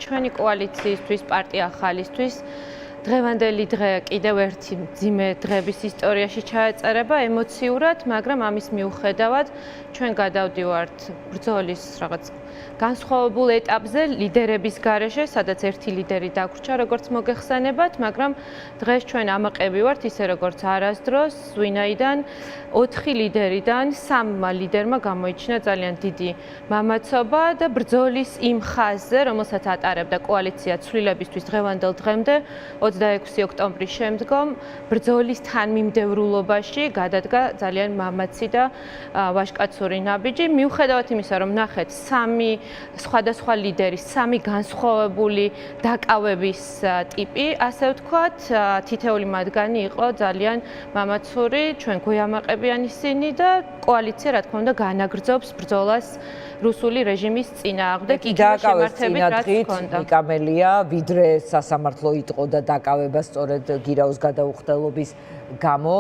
ჩვენი კოალიციისთვის, პარტია ახალისთვის დღევანდელი დღე კიდევ ერთი მძიმე დღების ისტორიაში ჩაეწერება ემოციურად, მაგრამ ამის მიუხედავად ჩვენ გადავდივართ ბრძოლის რაღაც განსხვავებულ ეტაპზე ლიდერების გარეშე, სადაც ერთი ლიდერი დაგვრჩა, როგორც მოგეხსენებათ, მაგრამ დღეს ჩვენ ამაყები ვართ ისე როგორც არასდროს, ვინაიდან 4 ლიდერიდან 3 ლიდერმა გამოიჩინა ძალიან დიდი მამაცობა და ბრძოლის იმ ხაზზე, რომელსაც ატარებდა კოალიცია ცვლილებისთვის დღევანდელ დღემდე 26 ოქტომბრის შემდგომ ბრძოლის თანმიმდევრულობაში გადადგა ძალიან მამაცი და ვაჟკაცური ნაბიჯი. მიუხედავად იმისა, რომ ნახეთ 3 სხვადასხვა ლიდერის 3 განსხვავებული დაკავების ტიპი, ასე ვთქვათ, თითეული მათგანი იყო ძალიან მამაცური, ჩვენ გვეამაყებიან ისინი და კოალიცია, რა თქმა უნდა, განაგრძობს ბრძოლას რუსული რეჟიმის წინააღმდეგ იგივე შემართებით, რაც ჰქონდა. მიკამელია, ვიდრე სასამართლო იტყო და დაკავება სწორედ გირაოს გადაუხდელობის გამო,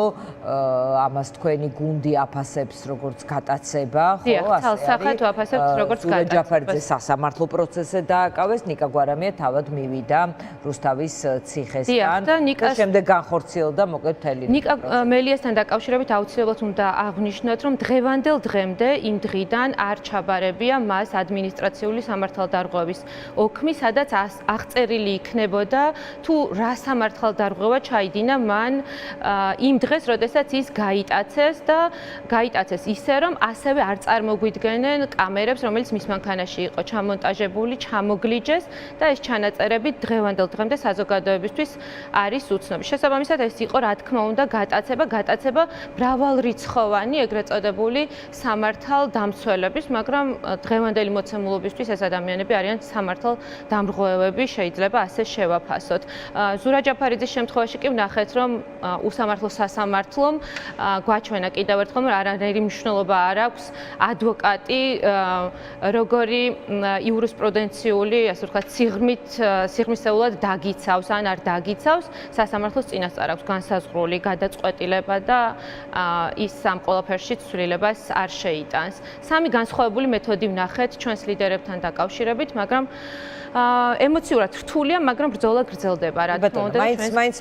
ამას თქვენი გუნდი აფასებს როგორც გატაცება, ხო, ასე. თალსახად ვაფასებთ როგორც გატაცება. ჯაფარიძე სასამართლო პროცესზე დააკავეს, ნიკა გვარამია თავად მივიდა რუსთავის ციხესთან და შემდეგ განხორციელდა მოკლედ მთელი. ნიკა მელიასთან დაკავშირებით აუცილებლად უნდა აღვნიშნოთ, რომ დღევანდელ დღემდე იმ დღიდან არ ჩაბარებია მას ადმინისტრაციული სამართალდარღვევის ოქმი, სადაც აღწერილი იქნებოდა თუ რა სამართალდარღვევა ჩაიდინა მან იმ დღეს, როდესაც ის გაიტაცეს და გაიტაცეს ისე, რომ ასევე არ წარმოგვიდგენენ კამერებს, რომელიც მის მანქანაში იყო ჩამონტაჟებული, ჩამოგლიჯეს და ეს ჩანაწერები დღევანდელ დღემდე საზოგადოებისთვის არის უცნობი. შესაბამისად, ეს იყო რა თქმა უნდა გატაცება მრავალრიცხოვანი, ეგრეთ წოდებული სამართალდამცველების, მაგრამ დღევანდელი მოცემულობისთვის ეს ადამიანები არიან სამართალდამრღვევები, შეიძლება ასე შევაფასოთ. ზურა ჯაფარიძის შემთხვევაში კი ვნახეთ, რომ უსამართლო სასამართლომ გვაჩვენა კიდევ ერთხელ, რომ არანაირი მნიშვნელობა არ აქვს ადვოკატი როგორი იურისპრუდენციული, ასე ვთქვათ, სიღრმისეულად დაგიცავს ან არ დაგიცავს, სასამართლოს წინასწარ აქვს განსაზღვრული გადაწყვეტილება და ის ამ ყველაფერში ცვლილებას არ შეიტანს. 3 განსხვავებული მეთოდი ვნახეთ ჩვენს ლიდერებთან დაკავშირებით, მაგრამ ემოციურად რთულია, მაგრამ ბრძოლა გრძელდება, რა თქმა უნდა. მაინც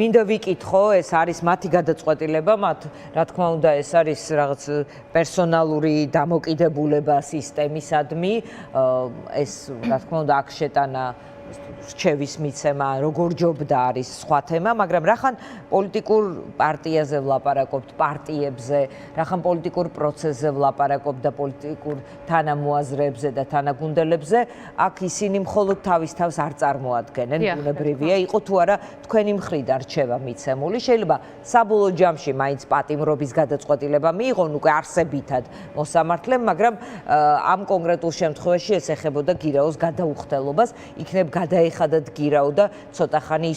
მინდა ვიკითხო, ეს არის მათი გადაწყვეტილება, რა თქმა უნდა, ეს არის რაღაც პერსონალური დამოკიდებულება სისტემისადმი, ეს რა თქმა უნდა აქ შეტანა რჩევის მიცემა როგორ ჯობდა არის სხვა თემა, მაგრამ რახან პოლიტიკურ პარტიაზე ვლაპარაკობთ, პარტიებზე, რახან პოლიტიკურ პროცესზე ვლაპარაკობთ და პოლიტიკურ თანამოაზრეებზე და თანაგუნდელებზე, აქ ისინი მხოლოდ თავის თავს არ წარმოადგენენ, ბუნებრივია, იყო თუ არა თქვენი მხრიდან რჩევა მიცემული. შეიძლება საბოლოო ჯამში მაინც პატიმრობის გადაწყვეტილება მიიღონ უკვე არსებითად მოსამართლემ, მაგრამ ამ კონკრეტულ შემთხვევაში ეს ეხებოდა გირაოს გადაუხდელობას, იქნებ გადაეხადათ გირაო და ცოტა ხანი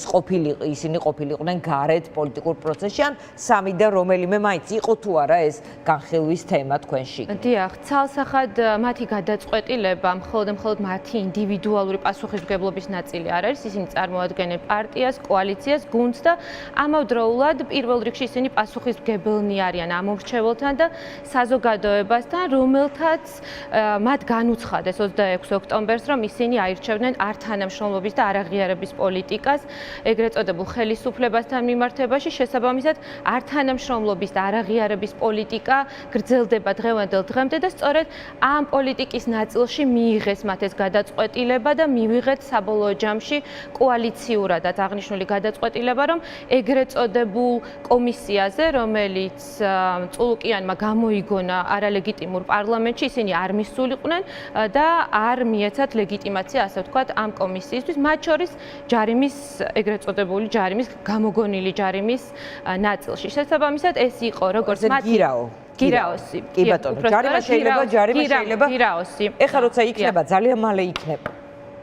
ისინი ყოფილიყვნენ გარეთ პოლიტიკურ პროცესში ან სამიდან რომელიმე მაინც იყო თუ არა ეს განხილვის თემა თქვენში. დიახ, ცალსახად მათი გადაწყვეტილება მხოლოდ მათი ინდივიდუალური პასუხისმგებლობის ნაწილი არ არის, ისინი წარმოადგენენ პარტიას, კოალიციას, გუნდს და ამავდროულად პირველ რიგში ისინი პასუხისმგებელნი არიან ამომრჩეველთან და საზოგადოებასთან, რომელთაც მათ განუცხადეს 26 ოქტომბერს, რომ ისინი აირჩევდნენ არ თანამშრომლობის და არაღიარების პოლიტიკას, ეგრეთ წოდებულ ხელისუფლებასთან მიმართებაში, შესაბამისად არ თანამშრომლობის და არაღიარების პოლიტიკა გრძელდება დღევანდელ დღემდე და სწორედ ამ პოლიტიკის ნაწილში მიიღეს მათ ეს გადაწყვეტილება და მივიღეთ საბოლოო ჯამში კოალიციურადაც აღნიშნული გადაწყვეტილება, რომ ეგრეთ წოდებულ კომისიაზე, რომელიც წულუკიანმა გამოიგონა არალეგიტიმურ პარლამენტში, ისინი არ მისულიყვნენ და არ მიეცათ ლეგიტიმაცია, ასე ვთქვათ, ამ კომისიისთვის, მათ შორის ჯარიმის, ეგრეთ წოდებული ჯარიმის, გამოგონილი ჯარიმის ნაწილში. შესაბამისად, ეს იყო როგორც მათი გირაოსი. კი ბატონო, ჯარიმა შეიძლება გირაოსი. ეხლა როცა იქნება, ძალიან მალე იქნება.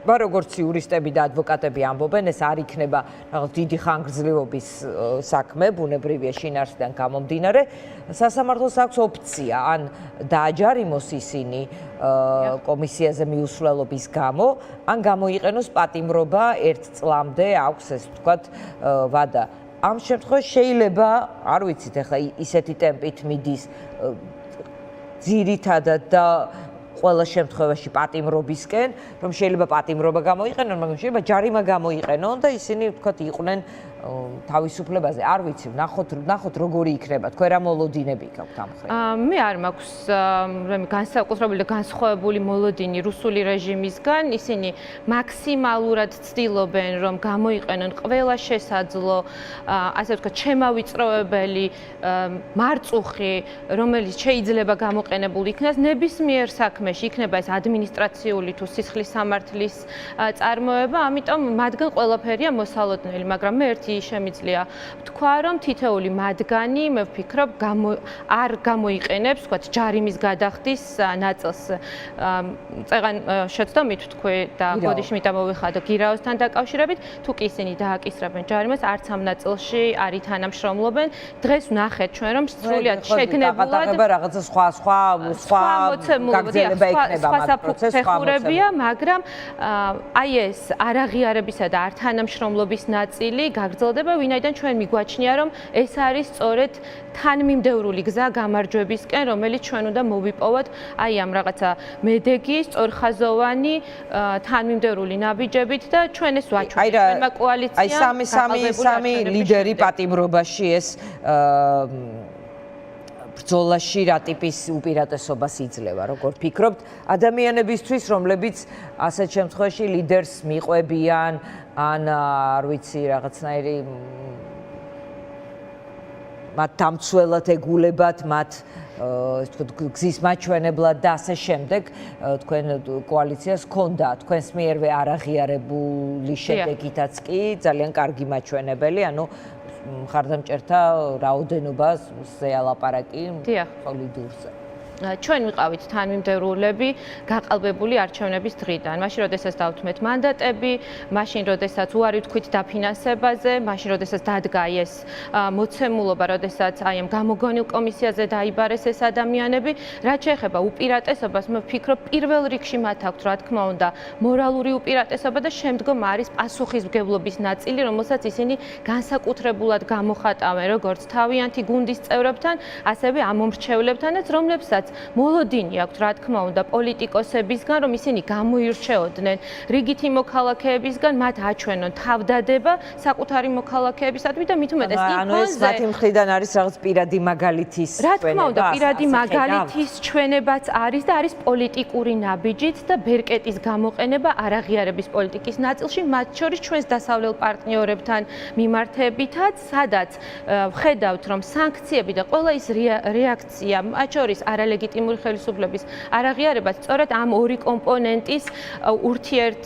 როგორც იურისტები და ადვოკატები ამბობენ, ეს არ იქნება რაღაც დიდი ხანგრძლივობის საქმე, ბუნებრივია შინაარსიდან გამომდინარე. სასამართლოს აქვს ოფცია, ან დააჯარიმოს ისინი კომისიაზე მიუსვლელობის გამო, ან გამოიყენოს პატიმრობა 1 წლამდე, აქვს ეს ვთქვათ ვადა. ამ შემთხვევაში შეიძლება, არ ვიცით, ახლა ისეთი ტემპით მიდის ძირითადად და ყველა შემთხვევაში პატიმრობისკენ, რომ შეიძლება პატიმრობა გამოიყენონ, მაგრამ შეიძლება ჯარიმა გამოიყენონ და ისინი ვთქვათ იყვნენ თავისუფლებაზე. არ ვიცი, ნახოთ როგორი იქნება, თქვენ რა მოლოდინები გაქვთ ამ ხრით? მე არ მაქვს განსაკუთრებული და განსხვავებული მოლოდინი რუსული რეჟიმისგან. ისინი მაქსიმალურად ცდილობენ, რომ გამოიყენონ ყველა შესაძლო, ასე ვთქვათ, შემავიწროებელი მარწუხი, რომელიც შეიძლება გამოყენებულ იქნას ნებისმიერ საქმეში, იქნება ეს ადმინისტრაციული თუ სისხლის სამართლის წარმოება, ამიტომ მათგან ყველაფერია მოსალოდნელი, მაგრამ მე ერთი შემიძლია ვთქვა, რომ თითოეული მათგანი, მე ვფიქრობ, არ გამოიყენებს, ვთქვათ, ჯარიმის გადახდის ნაწილს. წეგან შეცდომით ვთქვი და ბოდიშმიტა მოვიხადო გირაოსთან დაკავშირებით, თუ კი ისინი დააკისრებენ ჯარიმას, არც ამ ნაწილში არ ითანამშრომლობენ. დღეს ვნახეთ ჩვენ, რომ სრულიად შეგნებულად რაღაცა სხვა გაგრძელება იქნება მათ პროცესში, მაგრამ აი ეს არაღიარებისა და არ თანამშრომლობის ნაწილი გაგრძელდება, ვინაიდან ჩვენ მიგვაჩნია, რომ ეს არის სწორედ თანმიმდევრული გზა გამარჯვებისკენ, რომელიც ჩვენ უნდა მოვიპოვოთ აი ამ რაღაცა მედეგი, სწორხაზოვანი, თანმიმდევრული ნაბიჯებით და ჩვენ ეს ვაჩვენებთ ჩვენმა კოალიციამ. აი სამი ლიდერი პატიმრობაში ეს ბრძოლაში რა ტიპის უპირატესობას იძლევა, როგორ ფიქრობთ, ადამიანებისთვის, რომლებიც ასეთ შემთხვევაში ლიდერს მიყვებიან, ან არ ვიცი, რაღაცნაირი მათ დამცველად ეგულებათ, მათ გზის მაჩვენებლად და ასე შემდეგ, თქვენ კოალიციას ჰქონდა თქვენს მიერვე არაღიარებული შედეგითაც კი ძალიან კარგი მაჩვენებელი, ანუ მხარდამჭერთა რაოდენობაზე ალაპარაკი სოლიდურზე. ჩვენ ვიყავით თანმიმდევრულები გაყალბებული არჩევნების დღიდან. მაშინ, როდესაც დავთმეთ მანდატები, მაშინ, როდესაც უარი ვთქვით დაფინანსებაზე, მაშინ, როდესაც დადგა ეს მოცემულობა, როდესაც აი ამ გამოგონილ კომისიაზე დაიბარეს ეს ადამიანები, რაც შეეხება უპირატესობას, მე ვფიქრობ, პირველ რიგში მათ აქვთ, რა თქმა უნდა, მორალური უპირატესობა და შემდგომ არის პასუხისმგებლობის ნაწილი, რომელსაც ისინი განსაკუთრებულად გამოხატავენ, როგორც თავიანთი გუნდის წევრებთან, ასევე ამ მომრჩევლებთანაც, რომლებსაც მოლოდინი აქვთ, რა თქმა უნდა, პოლიტიკოსებისგან, რომ ისინი გამოირჩეოდნენ რიგითი მოქალაქეებისგან, მათ აჩვენონ თავდადება საკუთარი მოქალაქეებისადმი და მით უმეტეს იმ ანუ ეს მათი მხრიდან არის რაღაც პირადი მაგალითის ჩვენება. რა თქმა უნდა, პირადი მაგალითის ჩვენებაც არის და არის პოლიტიკური ნაბიჯით და ბერკეტის გამოყენება არაღიარების პოლიტიკის ნაწილში, მათ შორის ჩვენს დასავლელ პარტნიორებთან მიმართებითაც, სადაც ვხედავთ, რომ სანქციები და ყველა ის რეაქცია, მათ შორის არალეგიტიმური ხელისუფლების არაღიარება სწორედ ამ ორი კომპონენტის ურთიერთ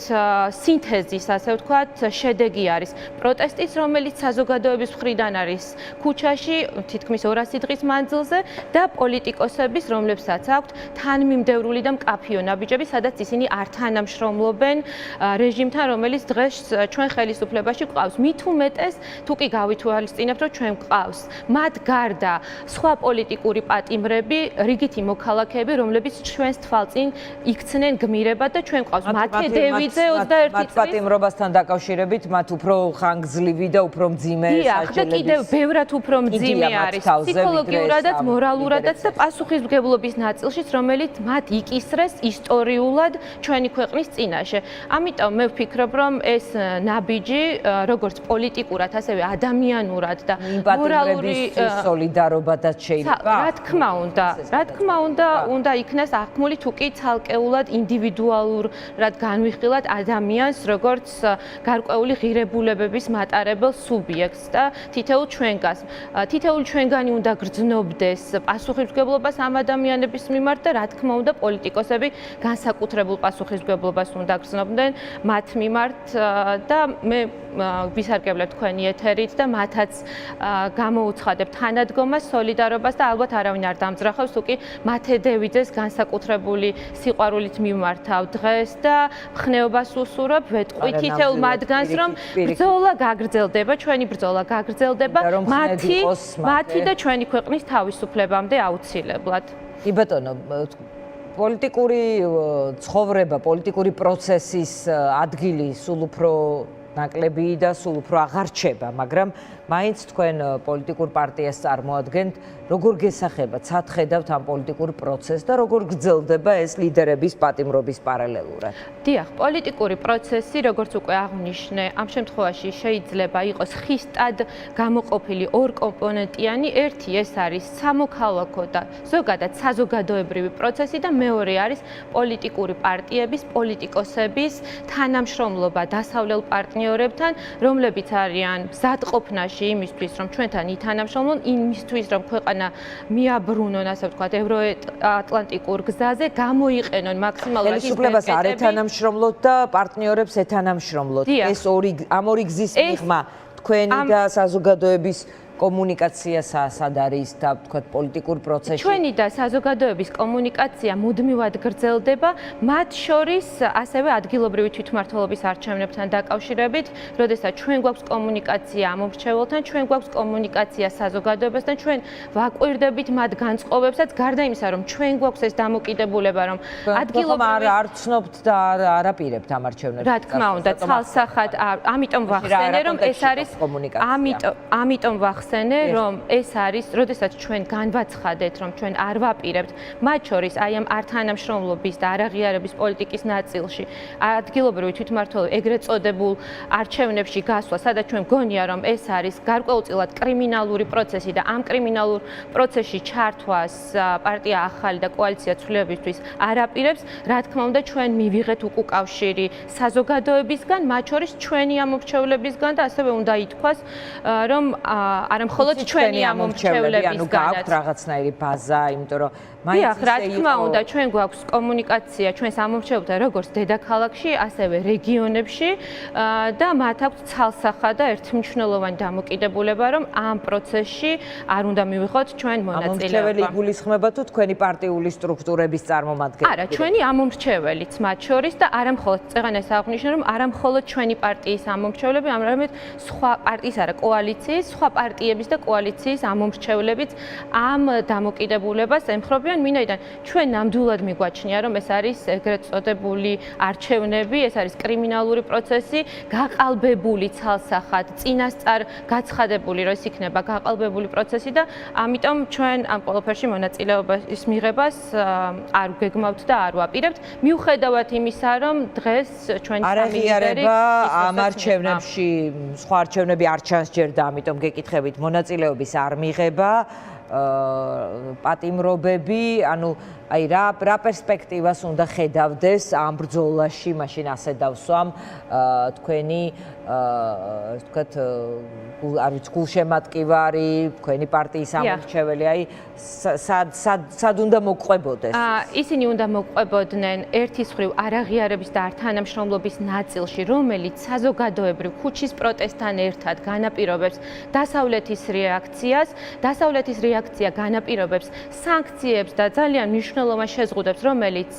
სინთეზის, ასე ვთქვათ, შედეგი არის. პროტესტის, რომელიც საზოგადოების მხრიდან არის ქუჩაში, თითქმის 200 დღის მანძილზე და პოლიტიკოსების, რომლებსაც აქვთ თანმიმდევრული და მკაფიო ნაბიჯები, სადაც ისინი არ თანამშრომლობენ რეჟიმთან, რომელიც დღეს ჩვენ ხელისუფლებაში გვყავს. მით უმეტეს, თუ კი გავითვალისწინებთ, რომ ჩვენ გვყავს მათ გარდა სხვა პოლიტიკური პატიმრები, რიგითი მოქალაქეები, რომლებიც ჩვენს თვალწინ იქცნენ გმირებად და ჩვენ გვყავს მათე დევიძე 21 მათ პატიმრობასთან დაკავშირებით მათ უფრო ხანგრძლივი და უფრო მძიმე საჭიროებები. და კიდევ ბევრად უფრო მძიმე არის ფსიქოლოგიურადაც, მორალურადაც და პასუხისმგებლობის ნაწილშიც, რომელიც მათ იკისრეს ისტორიულად ჩვენი ქვეყნის წინაშე. ამიტომ მე ვფიქრობ, რომ ეს ნაბიჯი, როგორც პოლიტიკურად, ასევე ადამიანურად და მორალური სოლიდარობადაც შეიძლება. რა თქმა უნდა იქნას აღქმული თუ კი ცალკეულად ინდივიდუალურად განვიხილოთ ადამიანს, როგორც გარკვეული ღირებულებების მატარებელ სუბიექტს და თითოეულ ჩვენგანი უნდა გრძნობდეს პასუხისმგებლობას ამ ადამიანების მიმართ და რა თქმა უნდა პოლიტიკოსები განსაკუთრებულ პასუხისმგებლობას უნდა გრძნობდნენ მათ მიმართ და მე ვისარგებლებ თქვენი ეთერით და მათაც გამოუცხადებ თანადგომას, სოლიდარობას და ალბათ არავინ არ დამძრახავს, თუ კი მათე დევიძეს განსაკუთრებული სიყვარულით მიმართავ დღეს და მხნეობას უსურვებ, ვეტყვი თითოეულ მათგანს, რომ ბრძოლა გაგრძელდება, ჩვენი ბრძოლა გაგრძელდება, მათი და ჩვენი ქვეყნის თავისუფლებამდე აუცილებლად. კი ბატონო, პოლიტიკური ცხოვრება, პოლიტიკური პროცესის ადგილი სულ უფრო ნაკლები და სულ უფრო აღარ რჩება, მაგრამ მაინც თქვენ პოლიტიკურ პარტიას წარმოადგენთ, როგორ გესახებათ, სად ხედავთ ამ პოლიტიკურ პროცესს და როგორ გრძელდება ეს ლიდერების პატიმრობის პარალელურად? დიახ, პოლიტიკური პროცესი, როგორც უკვე აღვნიშნე, ამ შემთხვევაში შეიძლება იყოს ხისტად გამოყოფილი ორ კომპონენტიანი. ერთი ეს არის სამოქალაქო და ზოგადად საზოგადოებრივი პროცესი და მეორე არის პოლიტიკური პარტიების, პოლიტიკოსების თანამშრომლობა დასავლელ პარტნიორებთან, რომლებიც არიან მზადყოფნაში იმისთვის, რომ ჩვენთან ითანამშრომლონ, იმისთვის, რომ ქვეყანა მიაბრუნონ, ასე ვთქვათ, ევროატლანტიკურ გზაზე, გამოიყენონ მაქსიმალურად ის ხელისუფლებას არ ეთანამშრომლოთ და პარტნიორებს ეთანამშრომლოთ. ეს ამ ორი გზის მიღმა თქვენი და საზოგადოების კომუნიკაცია სად არის და ვთქვათ პოლიტიკურ პროცესში. ჩვენი და საზოგადოების კომუნიკაცია მუდმივად გრძელდება, მათ შორის ასევე ადგილობრივი თვითმმართველობის არჩევნებთან დაკავშირებით, როდესაც ჩვენ გვაქვს კომუნიკაცია ამომრჩეველთან, ჩვენ გვაქვს კომუნიკაცია საზოგადოებასთან, ჩვენ ვაკვირდებით მათ განწყობებსაც, გარდა იმისა, რომ ჩვენ გვაქვს ეს დამოკიდებულება, რომ ადგილობრივი არ ცნობთ და არ აპირებთ ამ არჩევნებს. რა თქმა უნდა, ცალსახად, ამიტომ ვახსენე, რომ ეს არის ამიტომ რომ ეს არის, როდესაც ჩვენ განვაცხადეთ, რომ ჩვენ არ ვაპირებთ, მათ შორის აი ამ ართანამშრომლობის და არაღიარების პოლიტიკის ნაწილში ადგილობრივი თვითმმართველობა ეგრეთ წოდებულ არჩევნებში გასვლა, სადაც ჩვენ გონია, რომ ეს არის გარკვეულწილად კრიმინალური პროცესი და ამ კრიმინალურ პროცესში ჩართვას პარტია ახალი და კოალიცია ცვლილებისთვის არ აპირებს, რა თქმა უნდა, ჩვენ მივიღეთ უკავშირი საზოგადოებისგან, მათ შორის ჩვენი ამომრჩევლებისგან და ასევე უნდა ითქვას, რომ არა მხოლოდ ჩვენი ამომრჩევლები, ანუ გააქვთ რაღაცნაირი ბაზა, იმიტომ რომ დიახ, რა თქმა უნდა, ჩვენ გვაქვს კომუნიკაცია ჩვენს ამომრჩევლთან როგორც დედაქალაქში, ასევე რეგიონებში და მათ აქვთ ცალსახად და ერთმნიშვნელოვანი დამოკიდებულება, რომ ამ პროცესში არ უნდა მივიღოთ ჩვენ მონაწილეობა. ამომრჩეველი იგულისხმება თუ თქვენი პარტიული სტრუქტურების წარმომადგენელი? არა, ჩვენი ამომრჩეველიც მათ შორის და არა მხოლოდ წეღან ეს აღვნიშნე, რომ არა მხოლოდ ჩვენი პარტიის ამომრჩევლები, არამედ სხვა პარტიის არა კოალიციის, სხვა პარტიების და კოალიციის ამომრჩევლებიც ამ დამოკიდებულებას ემხრობიან. მინაიდან ჩვენ ნამდვილად მიგვაჩნია, რომ ეს არის ეგრეთ წოდებული არჩევნები, ეს არის კრიმინალური პროცესი, გაყალბებული ცალსახად, წინასწარ გაცხადებული, რომ ეს იქნება გაყალბებული პროცესი და ამიტომ ჩვენ ამ ყველაფერში მონაწილეობის მიღებას არ გეგმავთ და არ ვაპირებთ, მიუხედავად იმისა, რომ დღეს ჩვენი სამი ლიდერი ამ არჩევნებში სხვა არჩევნები არ ჩანსჯერდა, ამიტომ გეკითხებით მონაწილეობის არ მიღება. პატიმრობები, ანუ აი რა პერსპექტივას უნდა ხედავდეს ამ ბრძოლაში, მაშინ ასე დავსვამ თქვენი ვთქვათ, არ ვიცი, გულშემატკივარი, თქვენი პარტიის ამორჩეველი, აი სად უნდა მოყვებოდეს? ისინი უნდა მოყვებოდნენ ერთის მხრივ არაღიარების და ართანამშრომლობის ნაწილში, რომელიც საზოგადოებრივ ქუჩის პროტესტთან ერთად განაპირობებს დასავლეთის რეაქციას, დასავლეთის რეაქცია განაპირობებს სანქციებს და ძალიან მნიშვნელოვან შეზღუდვებს, რომელიც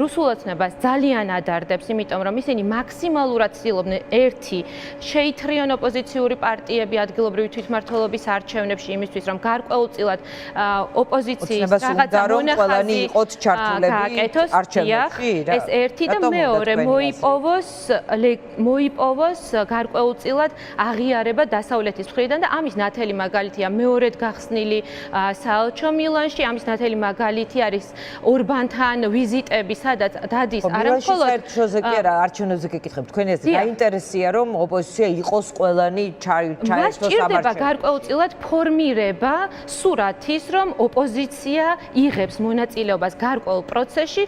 რუსულ ოცნებას ძალიან ადარდებს, იმიტომ რომ ისინი მაქსიმალურად ცდილობდნენ ერთი შეითრიონ ოპოზიციური პარტიები ადგილობრივი თვითმმართველობის არჩევნებში იმისთვის, რომ გარკვეულწილად ოპოზიციის რაღაცა მონახაზი გააკეთოს, ეს ერთი და მეორე მოიპოვოს გარკვეულწილად აღიარება დასავლეთის მხრიდან და ამის ნათელი მაგალითია მეორედ გახსნილი საელჩო მილანში, ამის ნათელი მაგალითი არის ორბანთან ვიზიტები, სადაც დადის არა მხოლოდ საერთოზე კი არა, არჩევნებზე გეკითხებ, თქვენ ეს გაინტერესია, რომ ოპოზიცია იყოს ყველანი ჩაერთოს ამ არჩევნებში. ჭირდება გარკვეულწილად ფორმირება სურათის, რომ ოპოზიცია იღებს მონაწილეობას გარკვეულ პროცესში,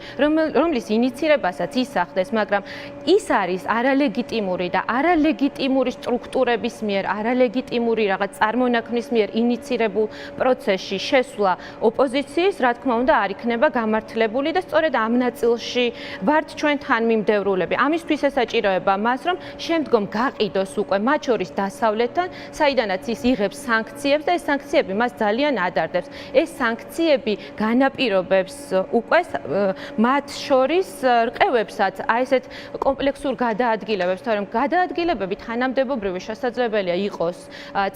რომლის ინიცირებასაც ისახდეს, მაგრამ ის არის არალეგიტიმური და არალეგიტიმური სტრუქტურების მიერ, არალეგიტიმური რაღაც წარმონაქმნის მიერ ინიცირებულ პროცესში შესვლა ოპოზიციის, რა თქმა უნდა, არ იქნება გამართლებული და სწორედ ამ ნაწილში ვართ ჩვენ თანმიმდევრულები. ამისთვის ესაჭიროება მას, რომ შემდგომ გაყიდოს უკვე მათ შორის დასავლეთთან, საიდანაც ის იღებს სანქციებს და ეს სანქციები მას ძალიან ადარდებს. ეს სანქციები განაპირობებს უკვე მათ შორის რყევებსაც, აი ესეთ კომპლექსურ გადაადგილებებს, თორემ გადაადგილებები თანამდებობრივი შესაძლებელია იყოს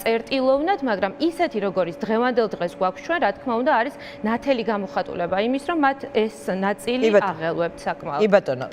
წერტილოვნად, მაგრამ ისეთი როგორიც დღევანდელ დღეს გვაქვს ჩვენ, რა თქმა უნდა, არის ნათელი გამოხატულება იმის, რომ მათ ეს ნაწილი აღელვებთ საკმაოდ.